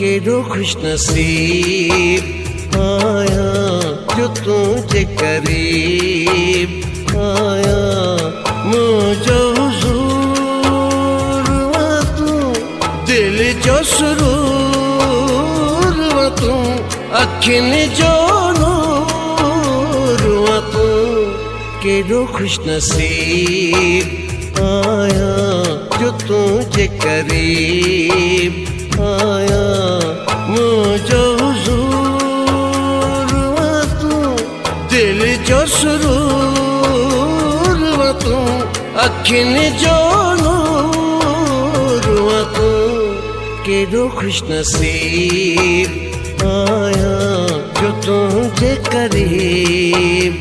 केड़ो खुश नसीब आया जो तुझे करीब आया मुझो हुजूर वा तू दिल जो सुरूर वा तू अखिन जो नूर वा तू केड़ो खुश नसीब आया जो तुझे करीब आया मुझो हुजूर वा तू दिल जो सुरूर वा तू अखिन जो नूर वा तू केड़ो खुश नसीब आया जो तुझे करीब।